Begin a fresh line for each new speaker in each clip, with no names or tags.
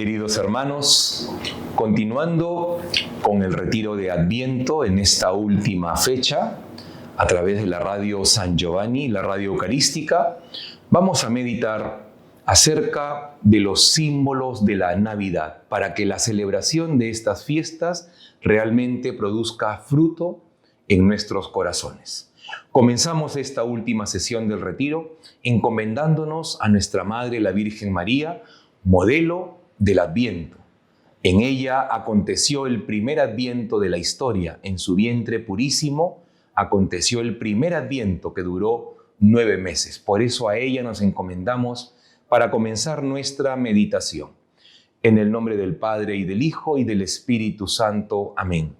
Queridos hermanos, continuando con el retiro de Adviento en esta última fecha, a través de la radio San Giovanni, la radio eucarística, vamos a meditar acerca de los símbolos de la Navidad, para que la celebración de estas fiestas realmente produzca fruto en nuestros corazones. Comenzamos esta última sesión del retiro encomendándonos a nuestra Madre, la Virgen María, modelo del Adviento. En ella aconteció el primer Adviento de la historia. En su vientre purísimo aconteció el primer Adviento que duró 9 meses. Por eso a ella nos encomendamos para comenzar nuestra meditación. En el nombre del Padre, y del Hijo, y del Espíritu Santo. Amén.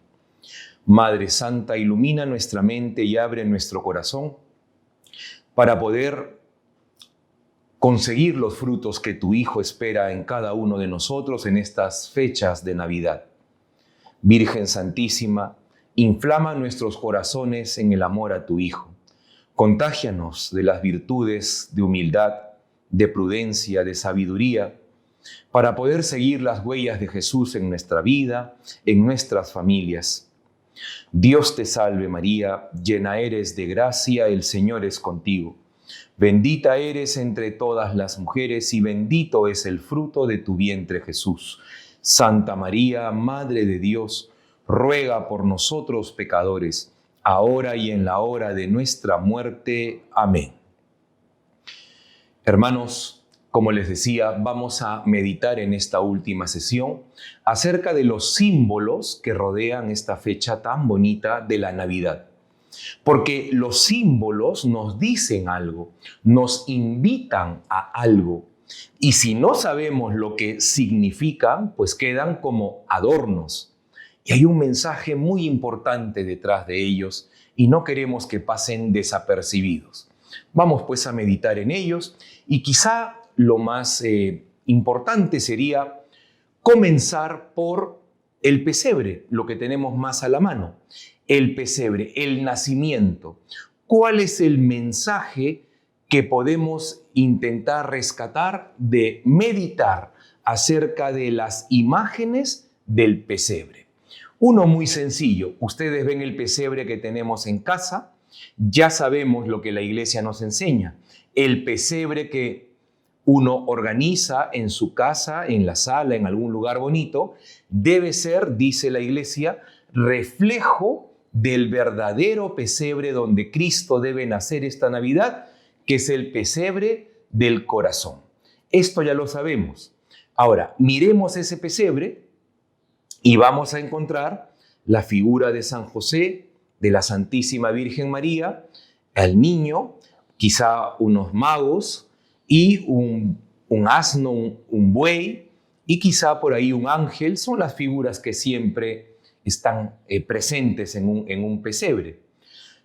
Madre Santa, ilumina nuestra mente y abre nuestro corazón para poder conseguir los frutos que tu Hijo espera en cada uno de nosotros en estas fechas de Navidad. Virgen Santísima, inflama nuestros corazones en el amor a tu Hijo. Contágianos de las virtudes de humildad, de prudencia, de sabiduría, para poder seguir las huellas de Jesús en nuestra vida, en nuestras familias. Dios te salve María, llena eres de gracia, el Señor es contigo. Bendita eres entre todas las mujeres y bendito es el fruto de tu vientre Jesús. Santa María, Madre de Dios, ruega por nosotros pecadores, ahora y en la hora de nuestra muerte. Amén. Hermanos, como les decía, vamos a meditar en esta última sesión acerca de los símbolos que rodean esta fecha tan bonita de la Navidad. Porque los símbolos nos dicen algo, nos invitan a algo. Y si no sabemos lo que significan, pues quedan como adornos. Y hay un mensaje muy importante detrás de ellos y no queremos que pasen desapercibidos. Vamos pues a meditar en ellos y quizá lo más importante sería comenzar por el pesebre, lo que tenemos más a la mano. El pesebre, el nacimiento. ¿Cuál es el mensaje que podemos intentar rescatar de meditar acerca de las imágenes del pesebre? Uno muy sencillo. Ustedes ven el pesebre que tenemos en casa. Ya sabemos lo que la iglesia nos enseña. El pesebre que uno organiza en su casa, en la sala, en algún lugar bonito, debe ser, dice la iglesia, reflejo del verdadero pesebre donde Cristo debe nacer esta Navidad, que es el pesebre del corazón. Esto ya lo sabemos. Ahora, miremos ese pesebre y vamos a encontrar la figura de San José, de la Santísima Virgen María, al niño, quizá unos magos y un asno, un buey y quizá por ahí un ángel. Son las figuras que siempre están presentes en un pesebre.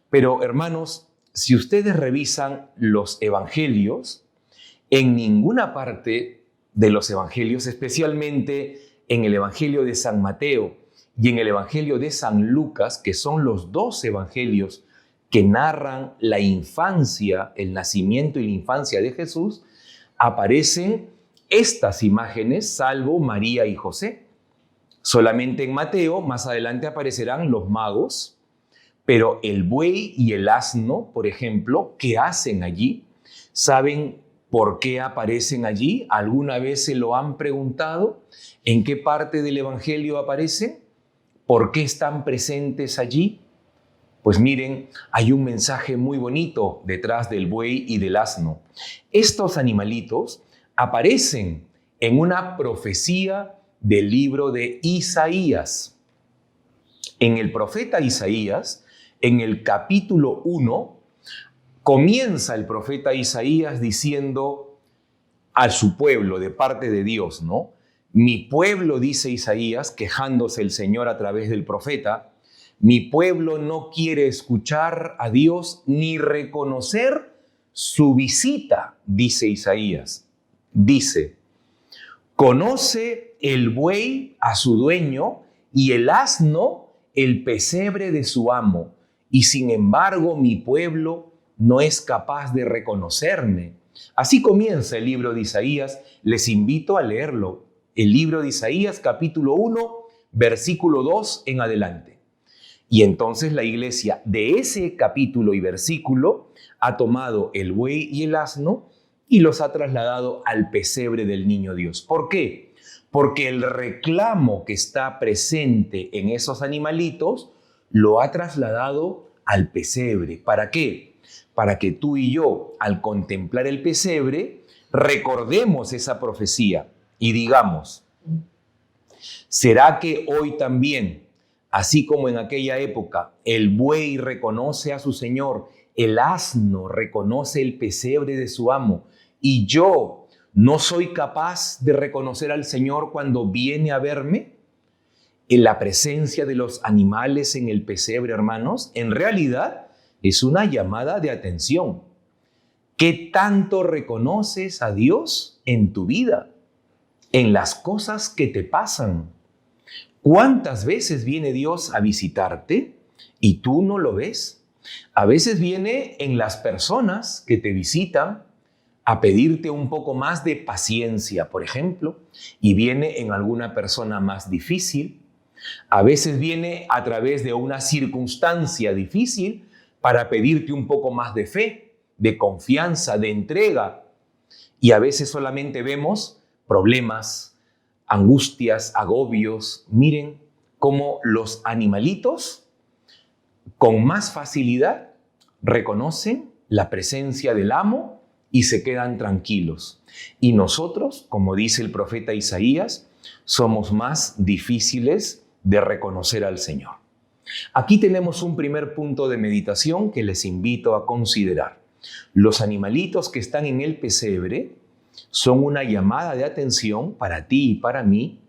Pero hermanos, si ustedes revisan los evangelios, en ninguna parte de los evangelios, especialmente en el evangelio de San Mateo y en el evangelio de San Lucas, que son los dos evangelios que narran la infancia, el nacimiento y la infancia de Jesús, aparecen estas imágenes, salvo María y José. Solamente en Mateo, más adelante aparecerán los magos, pero el buey y el asno, por ejemplo, ¿qué hacen allí? ¿Saben por qué aparecen allí? ¿Alguna vez se lo han preguntado? ¿En qué parte del Evangelio aparecen? ¿Por qué están presentes allí? Pues miren, hay un mensaje muy bonito detrás del buey y del asno. Estos animalitos aparecen en una profecía del libro de Isaías. En el profeta Isaías, en el capítulo 1, comienza el profeta Isaías diciendo a su pueblo de parte de Dios, ¿no? Mi pueblo, dice Isaías, quejándose el Señor a través del profeta, mi pueblo no quiere escuchar a Dios ni reconocer su visita, dice Isaías. Dice, conoce el buey a su dueño y el asno el pesebre de su amo, y sin embargo mi pueblo no es capaz de reconocerme. Así comienza el libro de Isaías. Les invito a leerlo. el libro de Isaías, capítulo 1, versículo 2 en adelante. Y entonces la iglesia de ese capítulo y versículo ha tomado el buey y el asno y los ha trasladado al pesebre del niño Dios. ¿Por qué? Porque el reclamo que está presente en esos animalitos lo ha trasladado al pesebre. ¿Para qué? Para que tú y yo, al contemplar el pesebre, recordemos esa profecía y digamos, ¿será que hoy también, así como en aquella época, el buey reconoce a su señor, el asno reconoce el pesebre de su amo, y yo no soy capaz de reconocer al Señor cuando viene a verme? En la presencia de los animales en el pesebre, hermanos, en realidad es una llamada de atención. ¿Qué tanto reconoces a Dios en tu vida, en las cosas que te pasan? ¿Cuántas veces viene Dios a visitarte y tú no lo ves? A veces viene en las personas que te visitan a pedirte un poco más de paciencia, por ejemplo, y viene en alguna persona más difícil. A veces viene a través de una circunstancia difícil para pedirte un poco más de fe, de confianza, de entrega. Y a veces solamente vemos problemas, angustias, agobios. Miren cómo los animalitos con más facilidad reconocen la presencia del amo y se quedan tranquilos. Y nosotros, como dice el profeta Isaías, somos más difíciles de reconocer al Señor. Aquí tenemos un primer punto de meditación que les invito a considerar. Los animalitos que están en el pesebre son una llamada de atención para ti y para mí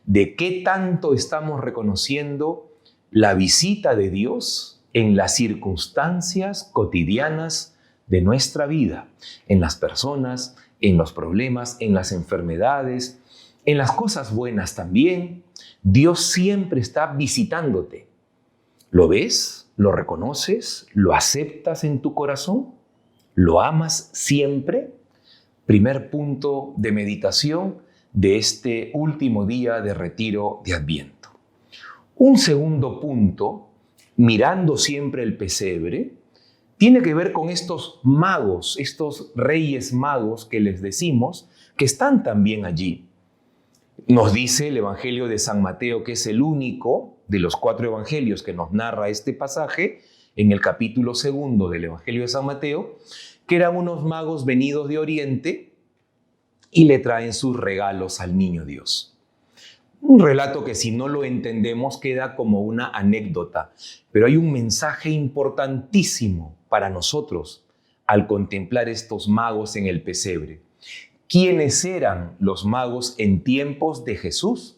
de qué tanto estamos reconociendo la visita de Dios en las circunstancias cotidianas de nuestra vida, en las personas, en los problemas, en las enfermedades, en las cosas buenas también. Dios siempre está visitándote. ¿Lo ves? ¿Lo reconoces? ¿Lo aceptas en tu corazón? ¿Lo amas siempre? Primer punto de meditación de este último día de retiro de Adviento. Un segundo punto, mirando siempre el pesebre, tiene que ver con estos magos, estos reyes magos que les decimos, que están también allí. Nos dice el Evangelio de San Mateo, que es el único de los 4 evangelios que nos narra este pasaje, en el capítulo 2 del Evangelio de San Mateo, que eran unos magos venidos de Oriente y le traen sus regalos al niño Dios. Un relato que si no lo entendemos queda como una anécdota, pero hay un mensaje importantísimo para nosotros al contemplar estos magos en el pesebre. ¿Quiénes eran los magos en tiempos de Jesús?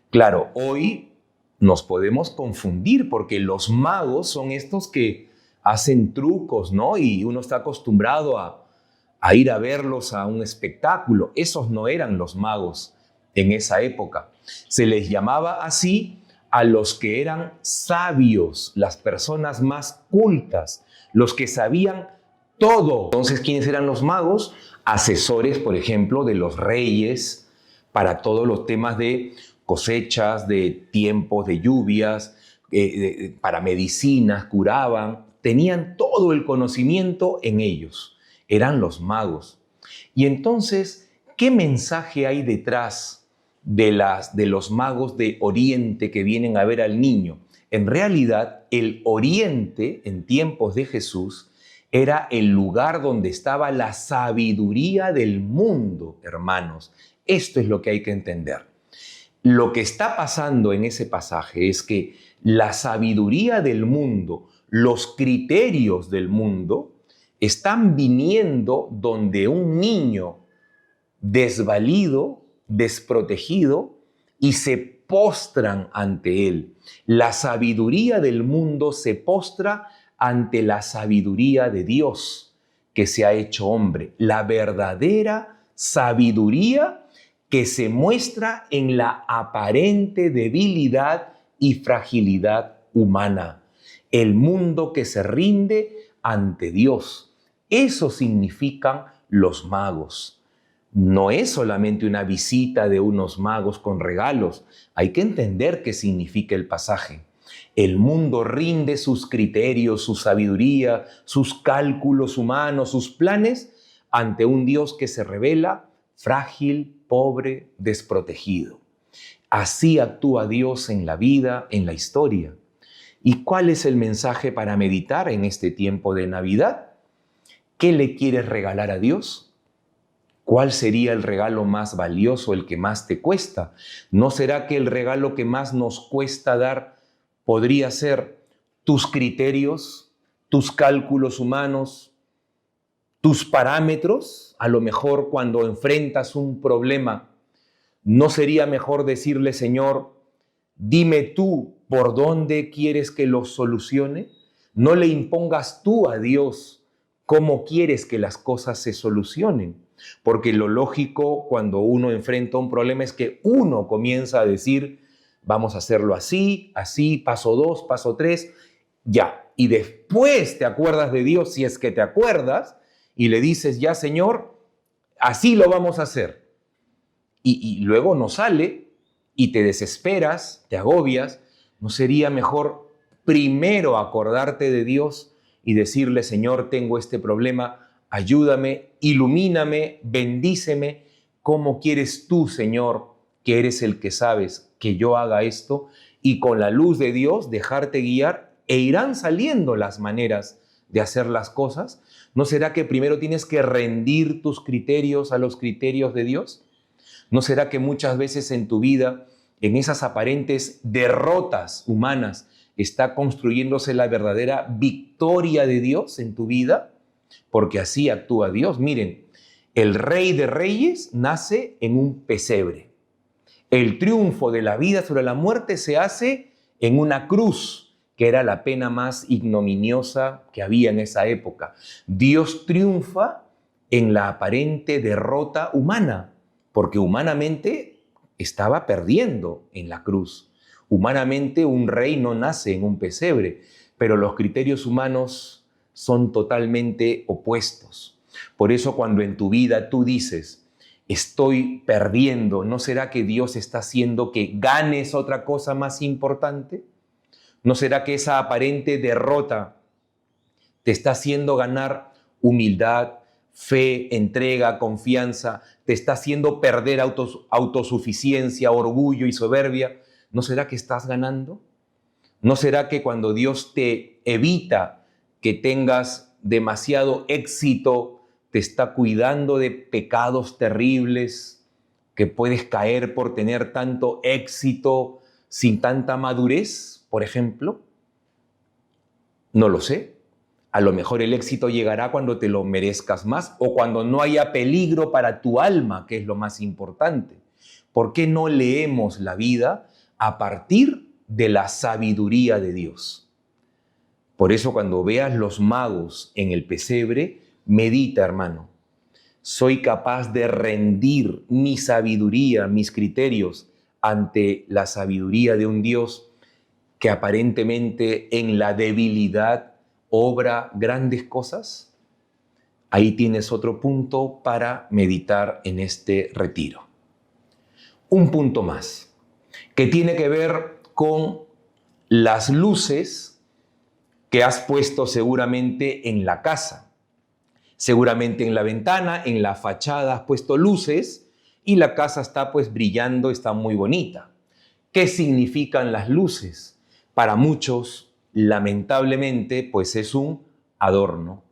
Claro, hoy nos podemos confundir porque los magos son estos que hacen trucos, ¿no? Y uno está acostumbrado a ir a verlos a un espectáculo. Esos no eran los magos en esa época. Se les llamaba así a los que eran sabios, las personas más cultas, los que sabían todo. Entonces, ¿quiénes eran los magos? Asesores, por ejemplo, de los reyes para todos los temas de cosechas, de tiempos de lluvias, para medicinas, curaban. Tenían todo el conocimiento en ellos. Eran los magos. Y entonces, ¿qué mensaje hay detrás de los magos de Oriente que vienen a ver al niño? En realidad, el Oriente, en tiempos de Jesús, era el lugar donde estaba la sabiduría del mundo, hermanos. Esto es lo que hay que entender. Lo que está pasando en ese pasaje es que la sabiduría del mundo, los criterios del mundo, están viniendo donde un niño desvalido, desprotegido, y se postran ante él. La sabiduría del mundo se postra ante la sabiduría de Dios que se ha hecho hombre. La verdadera sabiduría que se muestra en la aparente debilidad y fragilidad humana. El mundo que se rinde ante Dios. Eso significan los magos. No es solamente una visita de unos magos con regalos. Hay que entender qué significa el pasaje. El mundo rinde sus criterios, su sabiduría, sus cálculos humanos, sus planes ante un Dios que se revela frágil, pobre, desprotegido. Así actúa Dios en la vida, en la historia. ¿Y cuál es el mensaje para meditar en este tiempo de Navidad? ¿Qué le quieres regalar a Dios? ¿Cuál sería el regalo más valioso, el que más te cuesta? ¿No será que el regalo que más nos cuesta dar podría ser tus criterios, tus cálculos humanos, tus parámetros? A lo mejor cuando enfrentas un problema, ¿no sería mejor decirle, Señor, dime tú por dónde quieres que lo solucione? No le impongas tú a Dios cómo quieres que las cosas se solucionen. Porque lo lógico cuando uno enfrenta un problema es que uno comienza a decir, vamos a hacerlo así, así, paso 2, paso 3, ya. Y después te acuerdas de Dios, si es que te acuerdas, y le dices, ya Señor, así lo vamos a hacer. Y luego no sale y te desesperas, te agobias. ¿No sería mejor primero acordarte de Dios y decirle, Señor, tengo este problema, ayúdame, ilumíname, bendíceme? ¿Cómo quieres tú, Señor, que eres el que sabes que yo haga esto? Y con la luz de Dios dejarte guiar e irán saliendo las maneras de hacer las cosas. ¿No será que primero tienes que rendir tus criterios a los criterios de Dios? ¿No será que muchas veces en tu vida, en esas aparentes derrotas humanas, está construyéndose la verdadera victoria de Dios en tu vida? Porque así actúa Dios. Miren, el Rey de Reyes nace en un pesebre. El triunfo de la vida sobre la muerte se hace en una cruz, que era la pena más ignominiosa que había en esa época. Dios triunfa en la aparente derrota humana, porque humanamente estaba perdiendo en la cruz. Humanamente un rey no nace en un pesebre, pero los criterios humanos son totalmente opuestos. Por eso cuando en tu vida tú dices, estoy perdiendo, ¿no será que Dios está haciendo que ganes otra cosa más importante? ¿No será que esa aparente derrota te está haciendo ganar humildad, fe, entrega, confianza, te está haciendo perder autosuficiencia, orgullo y soberbia? ¿No será que estás ganando? ¿No será que cuando Dios te evita que tengas demasiado éxito, te está cuidando de pecados terribles, que puedes caer por tener tanto éxito sin tanta madurez, por ejemplo? No lo sé. A lo mejor el éxito llegará cuando te lo merezcas más o cuando no haya peligro para tu alma, que es lo más importante. ¿Por qué no leemos la vida a partir de la sabiduría de Dios? Por eso cuando veas los magos en el pesebre, medita, hermano. Soy capaz de rendir mi sabiduría, mis criterios ante la sabiduría de un Dios que aparentemente en la debilidad obra grandes cosas. Ahí tienes otro punto para meditar en este retiro. Un punto más, que tiene que ver con las luces que has puesto seguramente en la casa. Seguramente en la ventana, en la fachada has puesto luces y la casa está pues brillando, está muy bonita. ¿Qué significan las luces? Para muchos, lamentablemente, pues es un adorno.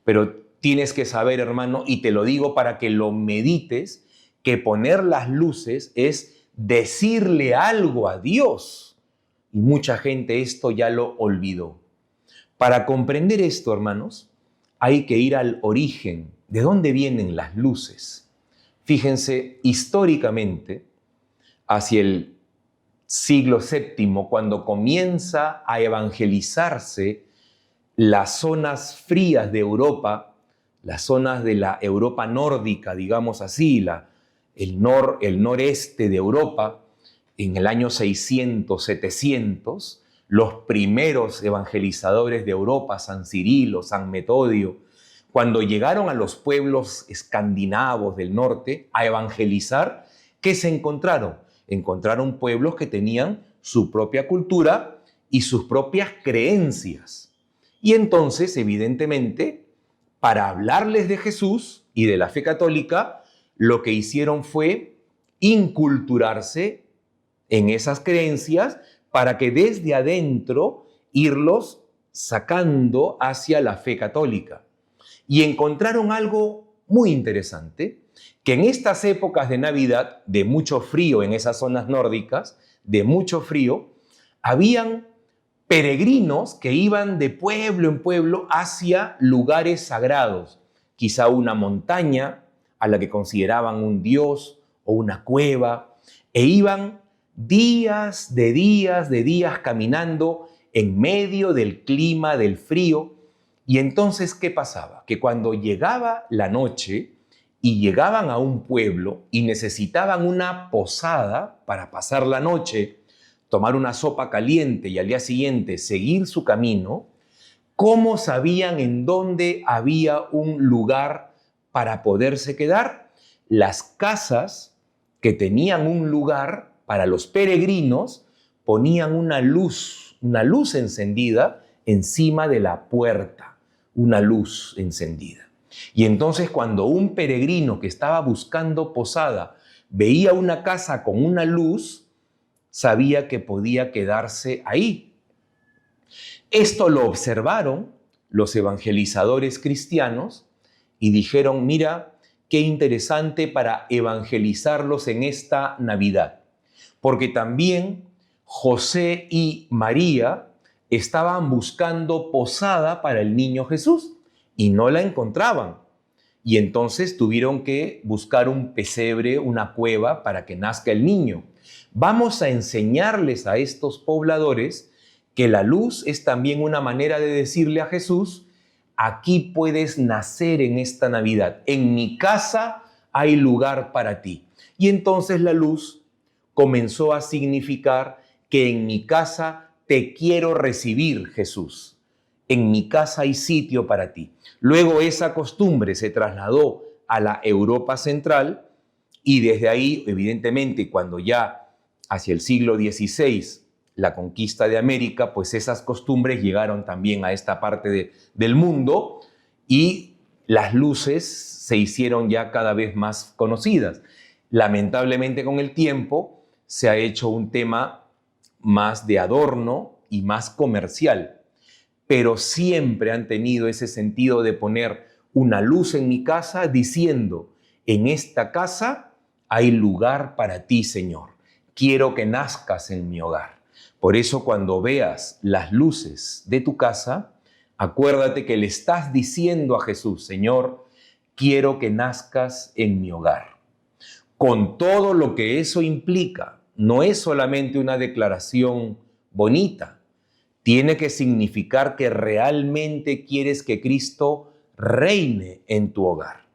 Pero tienes que saber, hermano, y te lo digo para que lo medites, que poner las luces es decirle algo a Dios. Y mucha gente esto ya lo olvidó. Para comprender esto, hermanos, hay que ir al origen. ¿De dónde vienen las luces? Fíjense, históricamente, hacia el siglo VII, cuando comienza a evangelizarse las zonas frías de Europa, las zonas de la Europa nórdica, digamos así, el noreste de Europa, en el año 600, 700, los primeros evangelizadores de Europa, San Cirilo, San Metodio, Cuando llegaron a los pueblos escandinavos del norte a evangelizar, ¿qué se encontraron? Encontraron pueblos que tenían su propia cultura y sus propias creencias. Y entonces, evidentemente, para hablarles de Jesús y de la fe católica, lo que hicieron fue inculturarse en esas creencias para que desde adentro irlos sacando hacia la fe católica. Y encontraron algo muy interesante, que en estas épocas de Navidad, de mucho frío en esas zonas nórdicas, de mucho frío, habían peregrinos que iban de pueblo en pueblo hacia lugares sagrados, quizá una montaña a la que consideraban un dios o una cueva, e iban días de días caminando en medio del clima del frío. Y entonces, ¿qué pasaba? Que cuando llegaba la noche y llegaban a un pueblo y necesitaban una posada para pasar la noche, tomar una sopa caliente y al día siguiente seguir su camino, ¿cómo sabían en dónde había un lugar para poderse quedar? Las casas que tenían un lugar para los peregrinos ponían una luz encendida encima de la puerta, una luz encendida. Y entonces cuando un peregrino que estaba buscando posada veía una casa con una luz, sabía que podía quedarse ahí. Esto lo observaron los evangelizadores cristianos y dijeron, mira, qué interesante para evangelizarlos en esta Navidad. Porque también José y María estaban buscando posada para el niño Jesús y no la encontraban. Y entonces tuvieron que buscar un pesebre, una cueva para que nazca el niño. Vamos a enseñarles a estos pobladores que la luz es también una manera de decirle a Jesús, aquí puedes nacer en esta Navidad. En mi casa hay lugar para ti. Y entonces la luz comenzó a significar que en mi casa te quiero recibir, Jesús. En mi casa hay sitio para ti. Luego esa costumbre se trasladó a la Europa central y desde ahí, evidentemente, cuando ya hacia el siglo XVI, la conquista de América, pues esas costumbres llegaron también a esta parte del mundo y las luces se hicieron ya cada vez más conocidas. Lamentablemente con el tiempo se ha hecho un tema más de adorno y más comercial, pero siempre han tenido ese sentido de poner una luz en mi casa diciendo, en esta casa hay lugar para ti, Señor. Quiero que nazcas en mi hogar. Por eso cuando veas las luces de tu casa, acuérdate que le estás diciendo a Jesús, Señor, quiero que nazcas en mi hogar. Con todo lo que eso implica, no es solamente una declaración bonita, tiene que significar que realmente quieres que Cristo reine en tu hogar.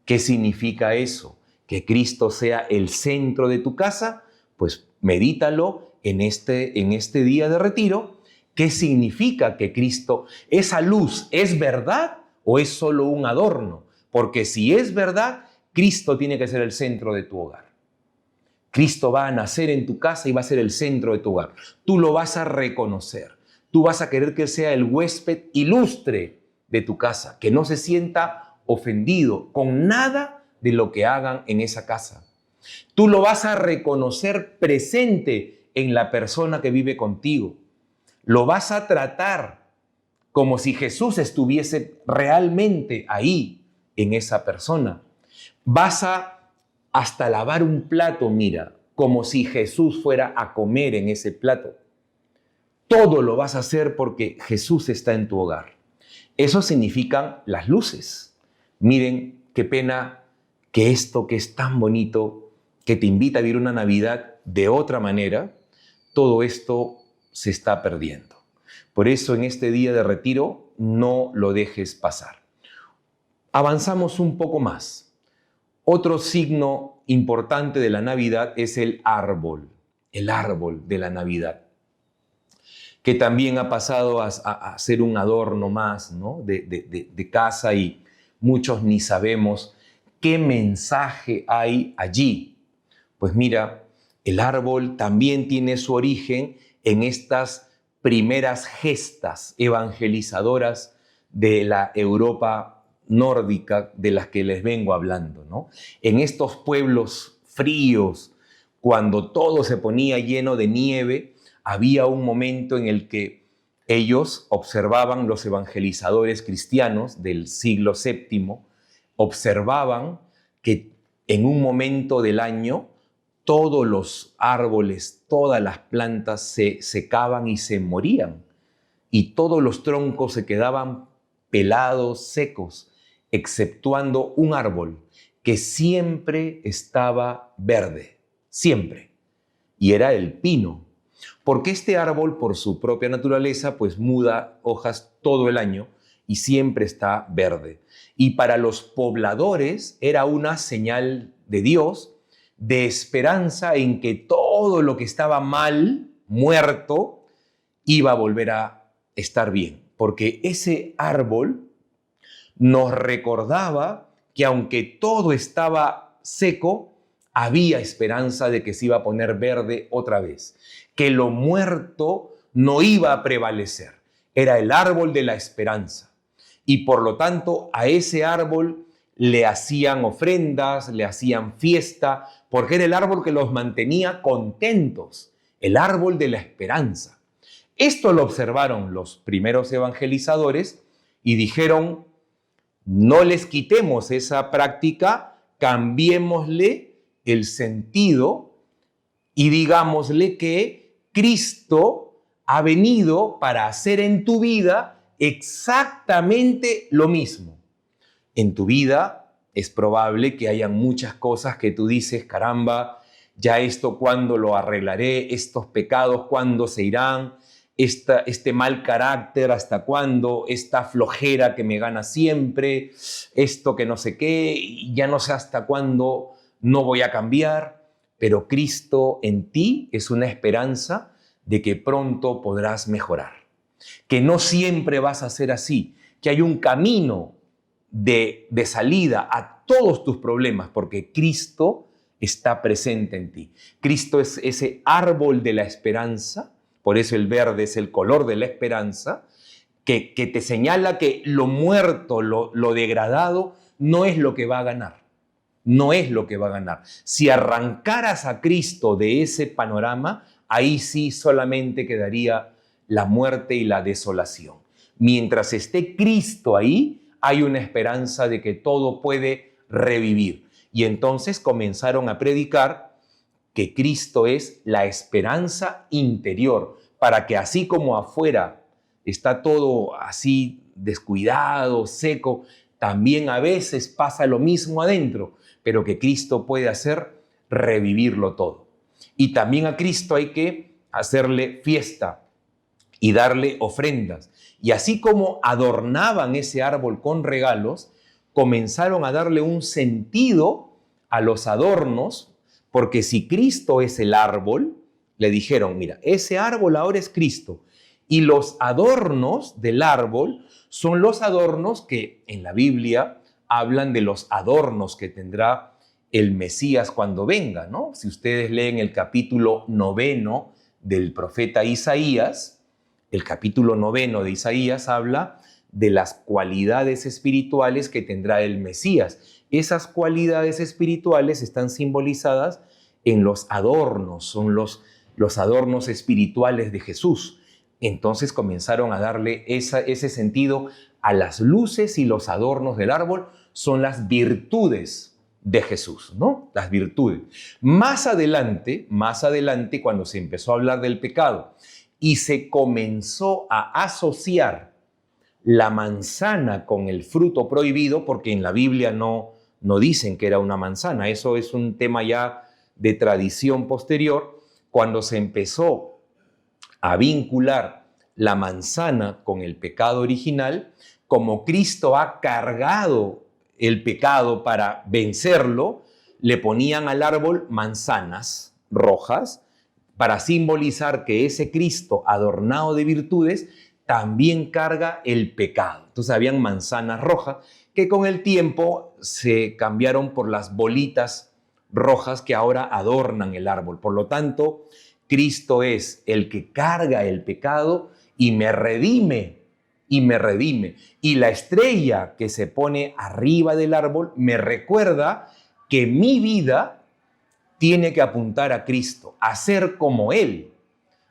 ¿Qué significa eso? ¿Que Cristo sea el centro de tu casa? Pues medítalo en este día de retiro. ¿Qué significa que Cristo, esa luz, es verdad o es solo un adorno? Porque si es verdad, Cristo tiene que ser el centro de tu hogar. Cristo va a nacer en tu casa y va a ser el centro de tu hogar. Tú lo vas a reconocer. Tú vas a querer que Él sea el huésped ilustre de tu casa, que no se sienta ofendido con nada de lo que hagan en esa casa. Tú lo vas a reconocer presente en la persona que vive contigo. Lo vas a tratar como si Jesús estuviese realmente ahí, en esa persona. Vas a hasta lavar un plato, mira, como si Jesús fuera a comer en ese plato. Todo lo vas a hacer porque Jesús está en tu hogar. Eso significan las luces. Miren, qué pena que esto que es tan bonito, que te invita a vivir una Navidad de otra manera, todo esto se está perdiendo. Por eso en este día de retiro no lo dejes pasar. Avanzamos un poco más. Otro signo importante de la Navidad es el árbol de la Navidad. que también ha pasado a ser un adorno más, ¿no? de casa, y muchos ni sabemos qué mensaje hay allí. Pues mira, el árbol también tiene su origen en estas primeras gestas evangelizadoras de la Europa nórdica de las que les vengo hablando, ¿no? En estos pueblos fríos, cuando todo se ponía lleno de nieve, había un momento en el que ellos observaban, los evangelizadores cristianos del siglo VII, observaban que en un momento del año todos los árboles, todas las plantas se secaban y se morían, y todos los troncos se quedaban pelados, secos, exceptuando un árbol que siempre estaba verde, siempre, y era el pino. Porque este árbol, por su propia naturaleza, pues muda hojas todo el año y siempre está verde. Y para los pobladores era una señal de Dios, de esperanza en que todo lo que estaba mal, muerto, iba a volver a estar bien. Porque ese árbol nos recordaba que aunque todo estaba seco, había esperanza de que se iba a poner verde otra vez, que lo muerto no iba a prevalecer. Era el árbol de la esperanza. Y por lo tanto, a ese árbol le hacían ofrendas, le hacían fiesta, porque era el árbol que los mantenía contentos, el árbol de la esperanza. Esto lo observaron los primeros evangelizadores y dijeron: no les quitemos esa práctica, cambiémosle el sentido y digámosle que Cristo ha venido para hacer en tu vida exactamente lo mismo. En tu vida es probable que hayan muchas cosas que tú dices: caramba, ya esto cuándo lo arreglaré, estos pecados cuándo se irán, este mal carácter hasta cuándo, esta flojera que me gana siempre, esto que no sé qué, ya no sé hasta cuándo no voy a cambiar. Pero Cristo en ti es una esperanza de que pronto podrás mejorar, que no siempre vas a ser así, que hay un camino de salida a todos tus problemas, porque Cristo está presente en ti. Cristo es ese árbol de la esperanza. Por eso el verde es el color de la esperanza, que te señala que lo muerto, lo degradado, no es lo que va a ganar. No es lo que va a ganar. Si arrancaras a Cristo de ese panorama, ahí sí solamente quedaría la muerte y la desolación. Mientras esté Cristo ahí, hay una esperanza de que todo puede revivir. Y entonces comenzaron a predicar que Cristo es la esperanza interior, para que así como afuera está todo así descuidado, seco, también a veces pasa lo mismo adentro, pero que Cristo puede hacer revivirlo todo. Y también a Cristo hay que hacerle fiesta y darle ofrendas. Y así como adornaban ese árbol con regalos, comenzaron a darle un sentido a los adornos. Porque si Cristo es el árbol, le dijeron: mira, ese árbol ahora es Cristo. Y los adornos del árbol son los adornos que en la Biblia hablan de los adornos que tendrá el Mesías cuando venga, ¿no? Si ustedes leen el capítulo 9 del profeta Isaías, el capítulo 9 de Isaías habla de las cualidades espirituales que tendrá el Mesías. Esas cualidades espirituales están simbolizadas en los adornos, son los adornos espirituales de Jesús. Entonces comenzaron a darle ese sentido a las luces, y los adornos del árbol son las virtudes de Jesús, ¿no? Las virtudes. Más adelante, cuando se empezó a hablar del pecado y se comenzó a asociar la manzana con el fruto prohibido, porque en la Biblia no dicen que era una manzana, eso es un tema ya de tradición posterior. Cuando se empezó a vincular la manzana con el pecado original, como Cristo ha cargado el pecado para vencerlo, le ponían al árbol manzanas rojas, para simbolizar que ese Cristo adornado de virtudes también carga el pecado. Entonces habían manzanas rojas que con el tiempo se cambiaron por las bolitas rojas que ahora adornan el árbol. Por lo tanto, Cristo es el que carga el pecado y me redime, y me redime. Y la estrella que se pone arriba del árbol me recuerda que mi vida tiene que apuntar a Cristo, a ser como Él,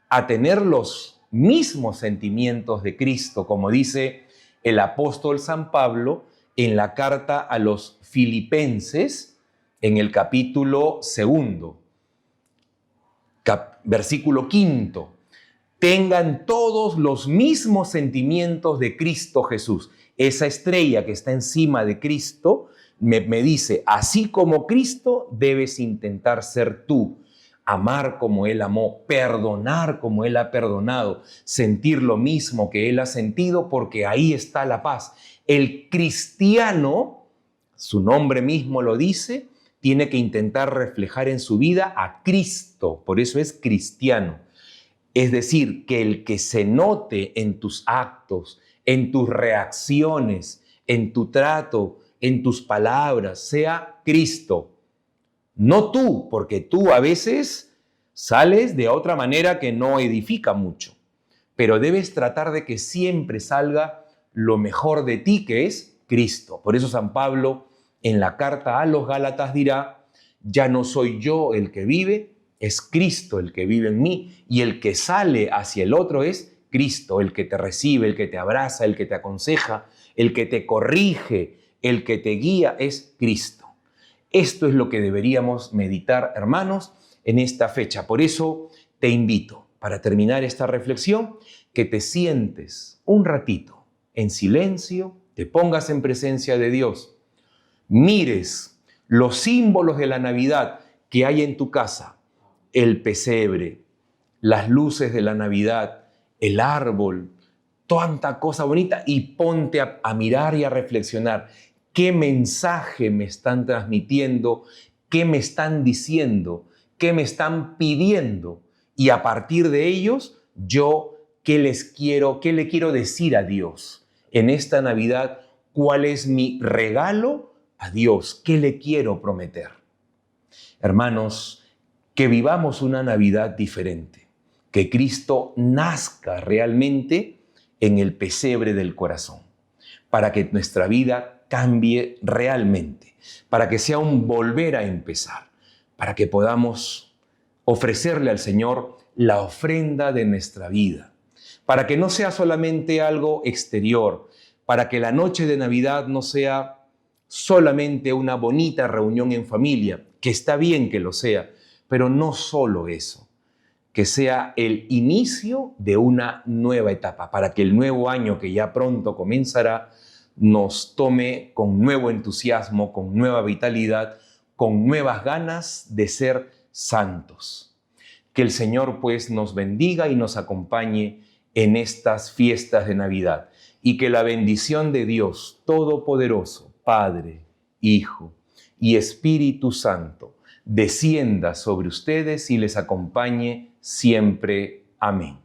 a tener los mismos sentimientos de Cristo, como dice el apóstol San Pablo en la carta a los Filipenses, en el capítulo 2, versículo 5. Tengan todos los mismos sentimientos de Cristo Jesús. Esa estrella que está encima de Cristo me dice, así como Cristo debes intentar ser tú. Amar como Él amó, perdonar como Él ha perdonado, sentir lo mismo que Él ha sentido, porque ahí está la paz. El cristiano, su nombre mismo lo dice, tiene que intentar reflejar en su vida a Cristo, por eso es cristiano. Es decir, que el que se note en tus actos, en tus reacciones, en tu trato, en tus palabras, sea Cristo. No tú, porque tú a veces sales de otra manera que no edifica mucho, pero debes tratar de que siempre salga lo mejor de ti, que es Cristo. Por eso San Pablo en la carta a los Gálatas dirá, ya no soy yo el que vive, es Cristo el que vive en mí, y el que sale hacia el otro es Cristo, el que te recibe, el que te abraza, el que te aconseja, el que te corrige, el que te guía, es Cristo. Esto es lo que deberíamos meditar, hermanos, en esta fecha. Por eso te invito, para terminar esta reflexión, que te sientes un ratito en silencio, te pongas en presencia de Dios, mires los símbolos de la Navidad que hay en tu casa, el pesebre, las luces de la Navidad, el árbol, tanta cosa bonita, y ponte a mirar y a reflexionar. ¿Qué mensaje me están transmitiendo? ¿Qué me están diciendo? ¿Qué me están pidiendo? Y a partir de ellos, yo, ¿qué le quiero decir a Dios? En esta Navidad, ¿cuál es mi regalo a Dios? ¿Qué le quiero prometer? Hermanos, que vivamos una Navidad diferente, que Cristo nazca realmente en el pesebre del corazón, para que nuestra vida cambie realmente, para que sea un volver a empezar, para que podamos ofrecerle al Señor la ofrenda de nuestra vida, para que no sea solamente algo exterior, para que la noche de Navidad no sea solamente una bonita reunión en familia, que está bien que lo sea, pero no solo eso, que sea el inicio de una nueva etapa, para que el nuevo año que ya pronto comenzará nos tome con nuevo entusiasmo, con nueva vitalidad, con nuevas ganas de ser santos. Que el Señor pues nos bendiga y nos acompañe en estas fiestas de Navidad, y que la bendición de Dios Todopoderoso, Padre, Hijo y Espíritu Santo, descienda sobre ustedes y les acompañe siempre. Amén.